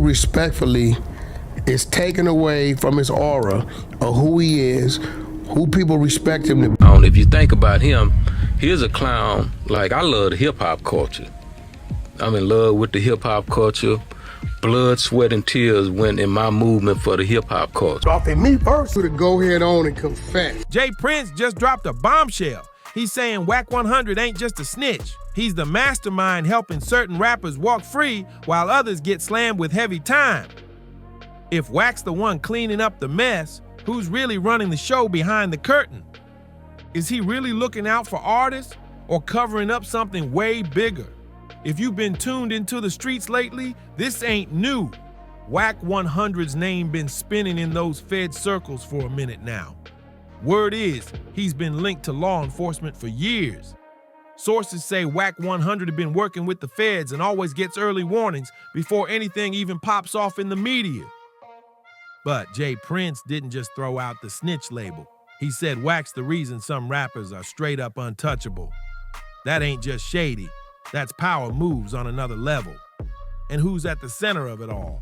respectfully is taken away from his aura of who he is, who people respect him to be. If you think about him, he's a clown. Like, I love the hip-hop culture. I'm in love with the hip-hop culture. Blood, sweat, and tears went in my movement for the hip-hop culture. Off in me first to go head on and confess. Jay Prince just dropped a bombshell. He's saying Wack 100 ain't just a snitch. He's the mastermind helping certain rappers walk free while others get slammed with heavy time. If Wack's the one cleaning up the mess, who's really running the show behind the curtain? Is he really looking out for artists or covering up something way bigger? If you've been tuned into the streets lately, this ain't new. Wack 100's name been spinning in those Fed circles for a minute now. Word is, he's been linked to law enforcement for years. Sources say Wack 100 have been working with the feds and always gets early warnings before anything even pops off in the media. But Jay Prince didn't just throw out the snitch label. He said Wack's the reason some rappers are straight up untouchable. That ain't just shady. That's power moves on another level. And who's at the center of it all?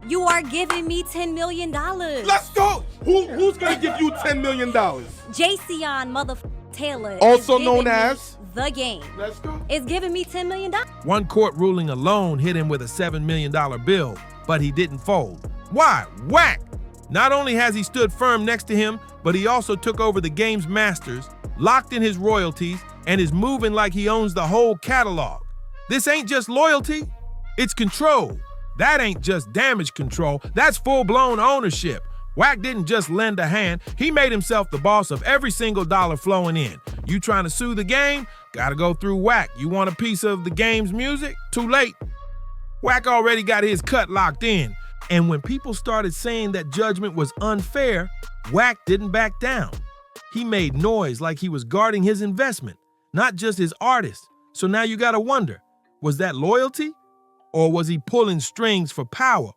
You are giving me $10 million. Let's go! Who's gonna give you $10 million? Jayceon Taylor. Also known as The Game. Let's go. Is giving me $10 million. One court ruling alone hit him with a $7 million bill, but he didn't fold. Why? Wack! Not only has he stood firm next to him, but he also took over the game's masters, locked in his royalties, and is moving like he owns the whole catalog. This ain't just loyalty, it's control. That ain't just damage control, that's full-blown ownership. Wack didn't just lend a hand, he made himself the boss of every single dollar flowing in. You trying to sue the game? Gotta go through Wack. You want a piece of the game's music? Too late. Wack already got his cut locked in. And when people started saying that judgment was unfair, Wack didn't back down. He made noise like he was guarding his investment, not just his artist. So now you gotta wonder, was that loyalty? Or was he pulling strings for power?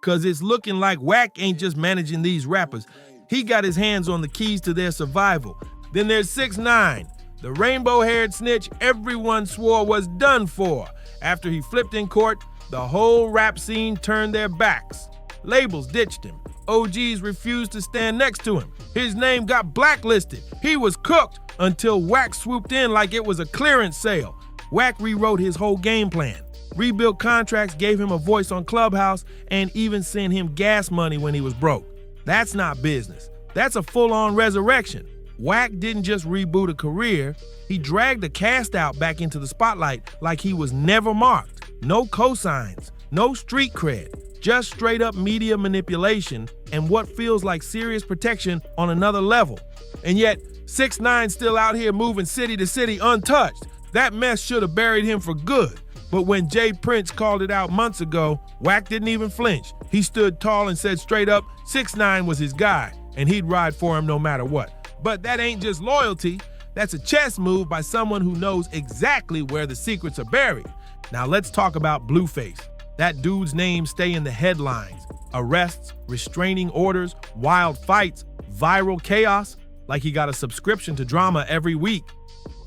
Cause it's looking like Wack ain't just managing these rappers. He got his hands on the keys to their survival. Then there's 6ix9ine, the rainbow-haired snitch everyone swore was done for. After he flipped in court, the whole rap scene turned their backs. Labels ditched him. OGs refused to stand next to him. His name got blacklisted. He was cooked until Wack swooped in like it was a clearance sale. Wack rewrote his whole game plan. Rebuilt contracts, gave him a voice on Clubhouse, and even sent him gas money when he was broke. That's not business. That's a full-on resurrection. Wack didn't just reboot a career, he dragged the cast out back into the spotlight like he was never marked. No cosigns, no street cred, just straight up media manipulation and what feels like serious protection on another level. And yet, 6ix9ine still out here moving city to city untouched. That mess should have buried him for good. But when Jay Prince called it out months ago, Wack didn't even flinch. He stood tall and said straight up, 6ix9ine was his guy, and he'd ride for him no matter what. But that ain't just loyalty, that's a chess move by someone who knows exactly where the secrets are buried. Now let's talk about Blueface. That dude's name stay in the headlines. Arrests, restraining orders, wild fights, viral chaos, like he got a subscription to drama every week.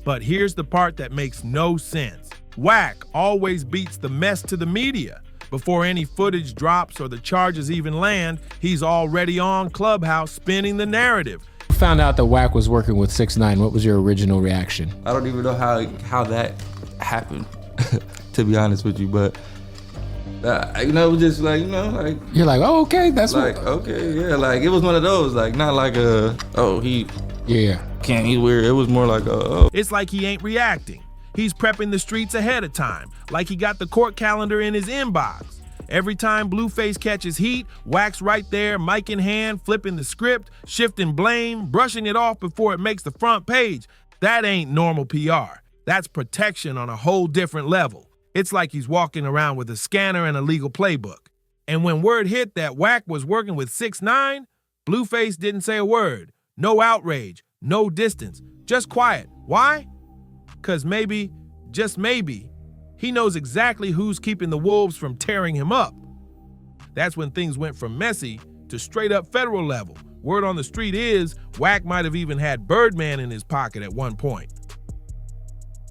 But here's the part that makes no sense. Wack always beats the mess to the media. Before any footage drops or the charges even land, he's already on Clubhouse spinning the narrative. Found out that Wack was working with 6ix9ine. What was your original reaction? I don't even know how that happened, to be honest with you, but it was just like, like you're like, oh, okay, that's like, okay, yeah, like it was one of those, like not like he's weird. It was more like It's like he ain't reacting. He's prepping the streets ahead of time, like he got the court calendar in his inbox. Every time Blueface catches heat, Wack's right there, mic in hand, flipping the script, shifting blame, brushing it off before it makes the front page. That ain't normal PR. That's protection on a whole different level. It's like he's walking around with a scanner and a legal playbook. And when word hit that Wack was working with 6ix9ine, Blueface didn't say a word. No outrage, no distance, just quiet. Why? Because maybe, just maybe, he knows exactly who's keeping the wolves from tearing him up. That's when things went from messy to straight up federal level. Word on the street is Wack might have even had Birdman in his pocket at one point.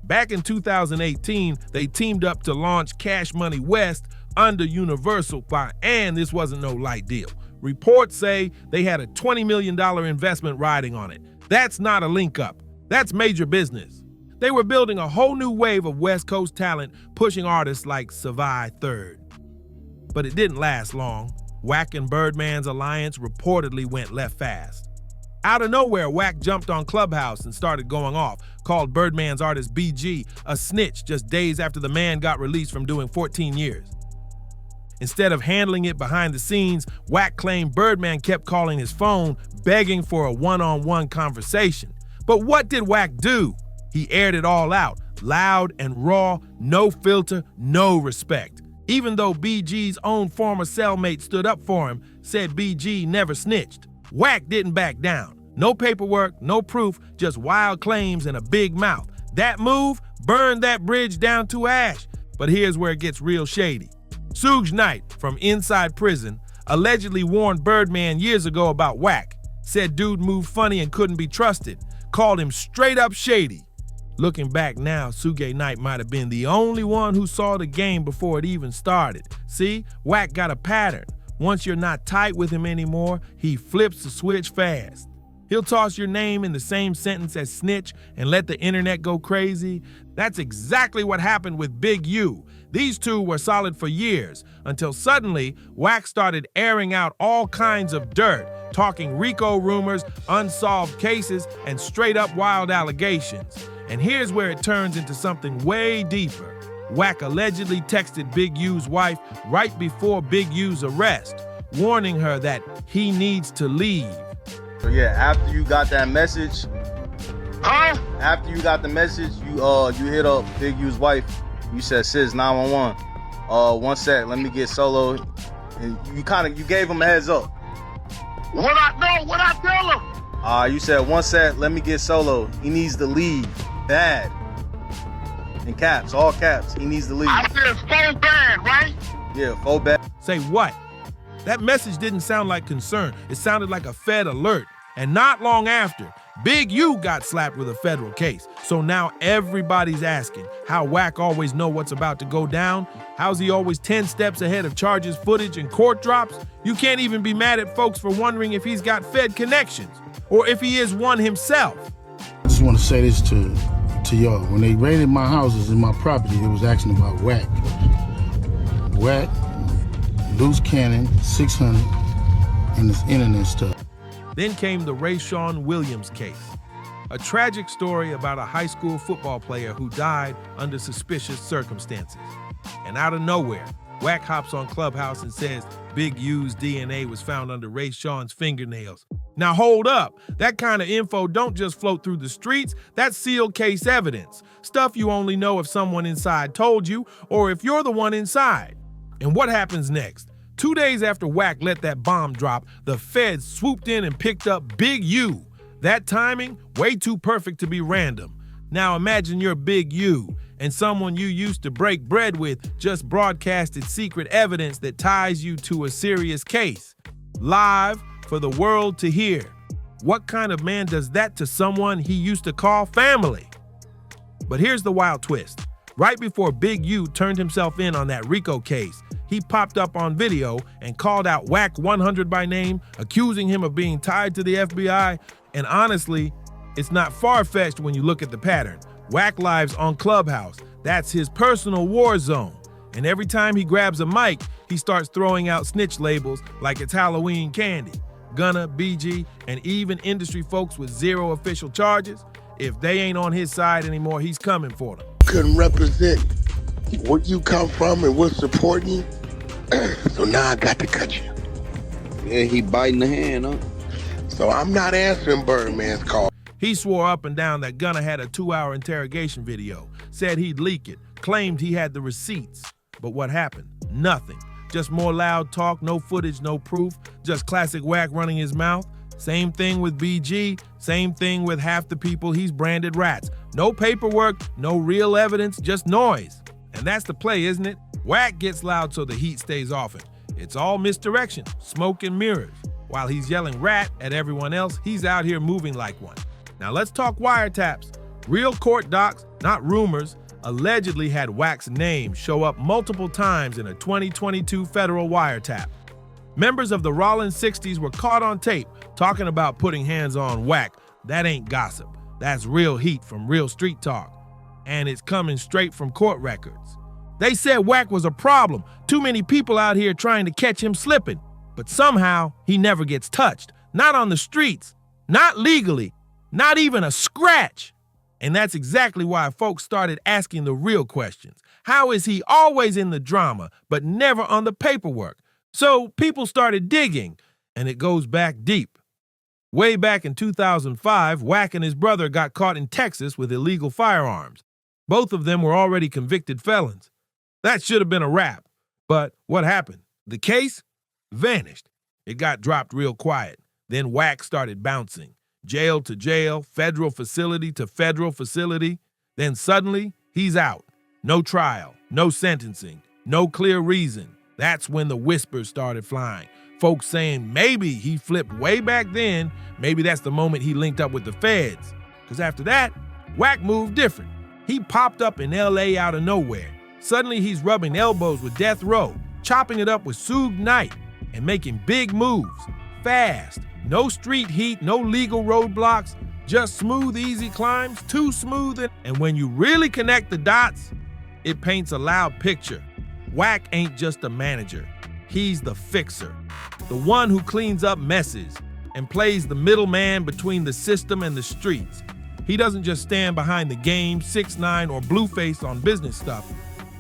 Back in 2018, they teamed up to launch Cash Money West, under Universal and this wasn't no light deal. Reports say they had a $20 million investment riding on it. That's not a link up. That's major business. They were building a whole new wave of West Coast talent, pushing artists like Savai Third. But it didn't last long. Wack and Birdman's alliance reportedly went left fast. Out of nowhere, Wack jumped on Clubhouse and started going off, called Birdman's artist BG a snitch just days after the man got released from doing 14 years. Instead of handling it behind the scenes, Wack claimed Birdman kept calling his phone, begging for a one-on-one conversation. But what did Wack do? He aired it all out, loud and raw, no filter, no respect. Even though BG's own former cellmate stood up for him, said BG never snitched. Wack didn't back down. No paperwork, no proof, just wild claims and a big mouth. That move burned that bridge down to ash. But here's where it gets real shady. Suge Knight, from inside prison, allegedly warned Birdman years ago about Wack. Said dude moved funny and couldn't be trusted. Called him straight up shady. Looking back now, Suge Knight might have been the only one who saw the game before it even started. See, Wack got a pattern. Once you're not tight with him anymore, he flips the switch fast. He'll toss your name in the same sentence as snitch and let the internet go crazy. That's exactly what happened with Big U. These two were solid for years, until suddenly Wack started airing out all kinds of dirt, talking RICO rumors, unsolved cases, and straight up wild allegations. And here's where it turns into something way deeper. Wack allegedly texted Big U's wife right before Big U's arrest, warning her that he needs to leave. So yeah, after you got that message, after you got the message, you hit up Big U's wife. You said, "Sis, 911. One sec, let me get solo." And you gave him a heads up. What I tell him? You said, "One sec, let me get solo. He needs to leave. Bad." In caps, all caps. He needs to leave. I said so bad, right? Yeah, full bad. Say what? That message didn't sound like concern. It sounded like a Fed alert. And not long after, Big U got slapped with a federal case. So now everybody's asking how Wack always know what's about to go down. How's he always 10 steps ahead of charges, footage, and court drops? You can't even be mad at folks for wondering if he's got Fed connections or if he is one himself. I just want to say this to y'all. When they raided my houses and my property, they was asking about Wack. Wack, loose cannon, 600, and this internet stuff. Then came the Rayshawn Williams case, a tragic story about a high school football player who died under suspicious circumstances. And out of nowhere, Wack hops on Clubhouse and says Big U's DNA was found under Rayshawn's fingernails. Now hold up, that kind of info don't just float through the streets, that's sealed case evidence. Stuff you only know if someone inside told you or if you're the one inside. And what happens next? 2 days after Wack let that bomb drop, the feds swooped in and picked up Big U. That timing, way too perfect to be random. Now imagine you're Big U, and someone you used to break bread with just broadcasted secret evidence that ties you to a serious case. Live for the world to hear. What kind of man does that to someone he used to call family? But here's the wild twist. Right before Big U turned himself in on that RICO case, he popped up on video and called out Wack 100 by name, accusing him of being tied to the FBI. And honestly, it's not far-fetched when you look at the pattern. Wack lives on Clubhouse. That's his personal war zone. And every time he grabs a mic, he starts throwing out snitch labels like it's Halloween candy. Gunna, BG, and even industry folks with zero official charges. If they ain't on his side anymore, he's coming for them. Couldn't represent where you come from and what's supporting you. So now I got to cut you. Yeah, he biting the hand, huh? So I'm not answering Birdman's call. He swore up and down that Gunna had a 2-hour interrogation video, said he'd leak it, claimed he had the receipts. But what happened? Nothing. Just more loud talk, no footage, no proof, just classic Wack running his mouth. Same thing with BG, same thing with half the people he's branded rats. No paperwork, no real evidence, just noise. And that's the play, isn't it? Wack gets loud so the heat stays off him. It's all misdirection, smoke and mirrors. While he's yelling rat at everyone else, he's out here moving like one. Now let's talk wiretaps. Real court docs, not rumors. allegedly had Wack's name show up multiple times in a 2022 federal wiretap. Members of the Rollins 60s were caught on tape talking about putting hands on Wack. That ain't gossip. That's real heat from real street talk. And it's coming straight from court records. They said Wack was a problem. Too many people out here trying to catch him slipping. But somehow he never gets touched. Not on the streets. Not legally. Not even a scratch. And that's exactly why folks started asking the real questions. How is he always in the drama, but never on the paperwork? So people started digging, and it goes back deep. Way back in 2005, Wack and his brother got caught in Texas with illegal firearms. Both of them were already convicted felons. That should have been a wrap. But what happened? The case vanished. It got dropped real quiet. Then Wack started bouncing. Jail to jail, federal facility to federal facility. Then suddenly, he's out. No trial, no sentencing, no clear reason. That's when the whispers started flying. Folks saying maybe he flipped way back then. Maybe that's the moment he linked up with the feds. Because after that, Wack moved different. He popped up in LA out of nowhere. Suddenly he's rubbing elbows with Death Row, chopping it up with Suge Knight, and making big moves, fast. No street heat, no legal roadblocks, just smooth, easy climbs, too smooth. And when you really connect the dots, it paints a loud picture. Wack ain't just a manager. He's the fixer, the one who cleans up messes and plays the middleman between the system and the streets. He doesn't just stand behind the game, 6ix9ine or Blueface on business stuff.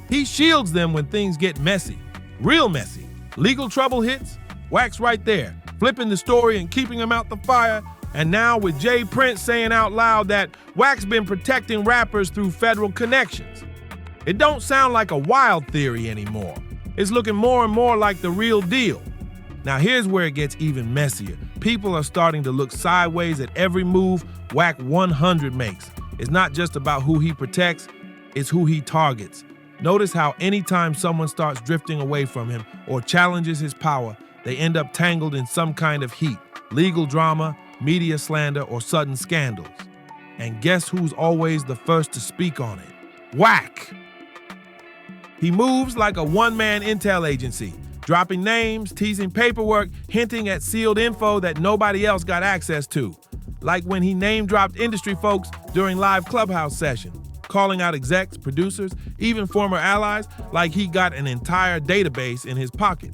He shields them when things get messy, real messy. Legal trouble hits, Wack's right there, flipping the story and keeping him out the fire. And now with Jay Prince saying out loud that Wack's been protecting rappers through federal connections. It don't sound like a wild theory anymore. It's looking more and more like the real deal. Now here's where it gets even messier. People are starting to look sideways at every move Wack 100 makes. It's not just about who he protects, it's who he targets. Notice how anytime someone starts drifting away from him or challenges his power, they end up tangled in some kind of heat, legal drama, media slander, or sudden scandals. And guess who's always the first to speak on it? Wack! He moves like a one-man intel agency, dropping names, teasing paperwork, hinting at sealed info that nobody else got access to. Like when he name-dropped industry folks during live Clubhouse sessions, calling out execs, producers, even former allies, like he got an entire database in his pocket.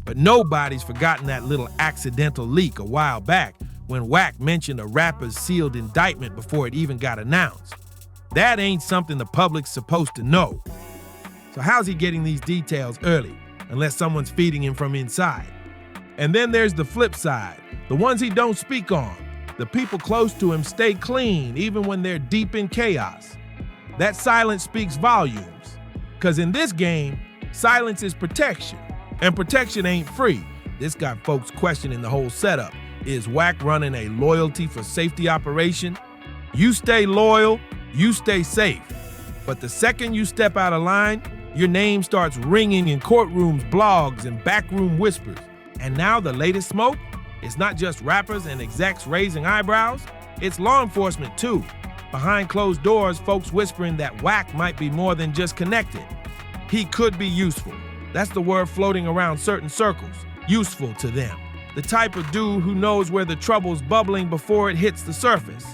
But nobody's forgotten that little accidental leak a while back when Wack mentioned a rapper's sealed indictment before it even got announced. That ain't something the public's supposed to know. So how's he getting these details early, unless someone's feeding him from inside? And then there's the flip side, the ones he don't speak on. The people close to him stay clean even when they're deep in chaos. That silence speaks volumes, because in this game, silence is protection, and protection ain't free. This got folks questioning the whole setup. Is Wack running a loyalty for safety operation? You stay loyal, you stay safe. But the second you step out of line, your name starts ringing in courtrooms, blogs, and backroom whispers. And now the latest smoke? It's not just rappers and execs raising eyebrows, it's law enforcement too. Behind closed doors, folks whispering that Wack might be more than just connected. He could be useful. That's the word floating around certain circles, useful to them. The type of dude who knows where the trouble's bubbling before it hits the surface.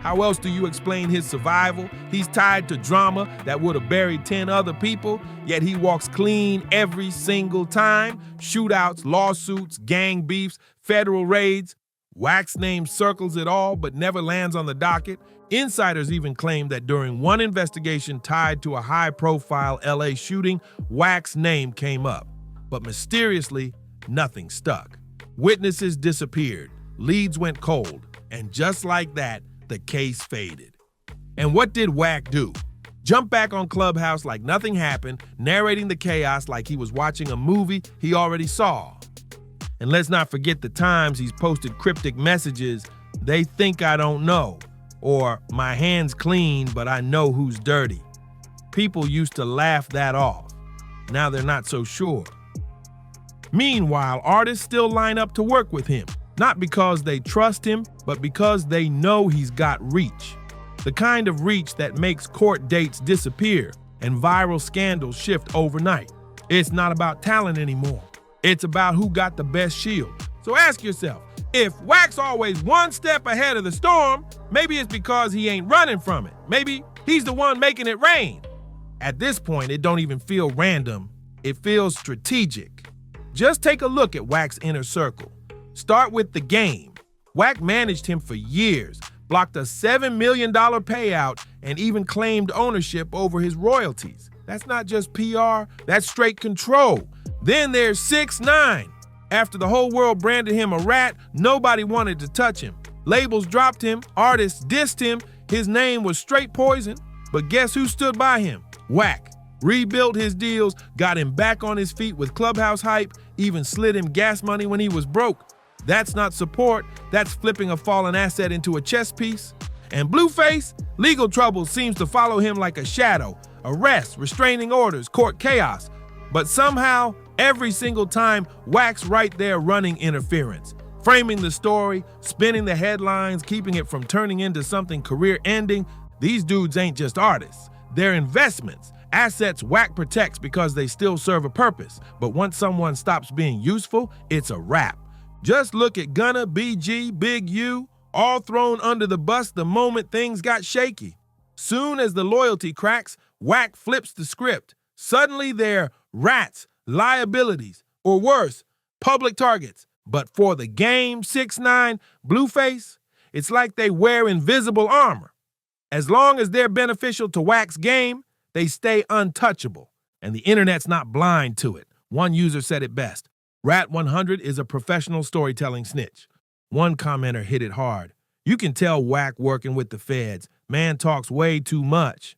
How else do you explain his survival? He's tied to drama that would have buried 10 other people, yet he walks clean every single time. Shootouts, lawsuits, gang beefs, federal raids. Wack's name circles it all, but never lands on the docket. Insiders even claim that during one investigation tied to a high-profile LA shooting, Wack's name came up. But mysteriously, nothing stuck. Witnesses disappeared, leads went cold, and just like that, the case faded. And what did Wack do? Jump back on Clubhouse like nothing happened, narrating the chaos like he was watching a movie he already saw. And let's not forget the times he's posted cryptic messages, "They think I don't know," or "My hand's clean, but I know who's dirty." People used to laugh that off. Now they're not so sure. Meanwhile, artists still line up to work with him, not because they trust him, but because they know he's got reach. The kind of reach that makes court dates disappear and viral scandals shift overnight. It's not about talent anymore. It's about who got the best shield. So ask yourself, if Wack's always one step ahead of the storm, maybe it's because he ain't running from it. Maybe he's the one making it rain. At this point, it don't even feel random. It feels strategic. Just take a look at Wack's inner circle. Start with the game. Wack managed him for years, blocked a $7 million payout, and even claimed ownership over his royalties. That's not just PR, that's straight control. Then there's 6ix9ine. After the whole world branded him a rat, nobody wanted to touch him. Labels dropped him, artists dissed him, his name was straight poison. But guess who stood by him? Wack. Rebuilt his deals, got him back on his feet with Clubhouse hype, even slid him gas money when he was broke. That's not support, that's flipping a fallen asset into a chess piece. And Blueface, legal trouble seems to follow him like a shadow. Arrests, restraining orders, court chaos. But somehow, every single time, Wack's right there running interference, framing the story, spinning the headlines, keeping it from turning into something career-ending. These dudes ain't just artists. They're investments, assets Wack protects because they still serve a purpose. But once someone stops being useful, it's a wrap. Just look at Gunna, BG, Big U, all thrown under the bus the moment things got shaky. Soon as the loyalty cracks, Wack flips the script. Suddenly they're rats, liabilities, or worse, public targets. But for the game, 6ix9ine, Blueface, it's like they wear invisible armor. As long as they're beneficial to Wack's game, they stay untouchable. And the internet's not blind to it. One user said it best. Rat 100 is a professional storytelling snitch. One commenter hit it hard. You can tell Wack working with the feds. Man talks way too much.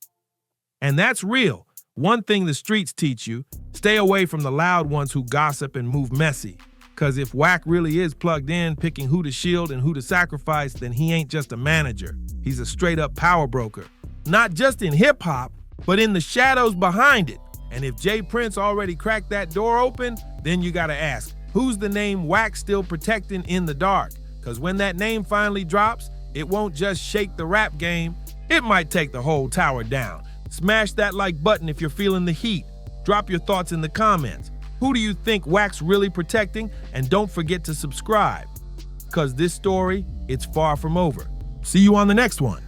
And that's real. One thing the streets teach you, stay away from the loud ones who gossip and move messy. Cause if Wack really is plugged in, picking who to shield and who to sacrifice, then he ain't just a manager. He's a straight up power broker. Not just in hip hop, but in the shadows behind it. And if Jay Prince already cracked that door open, then you gotta ask, who's the name Wack still protecting in the dark? Cause when that name finally drops, it won't just shake the rap game, it might take the whole tower down. Smash that like button if you're feeling the heat. Drop your thoughts in the comments. Who do you think Wack's really protecting? And don't forget to subscribe. Cause this story, it's far from over. See you on the next one.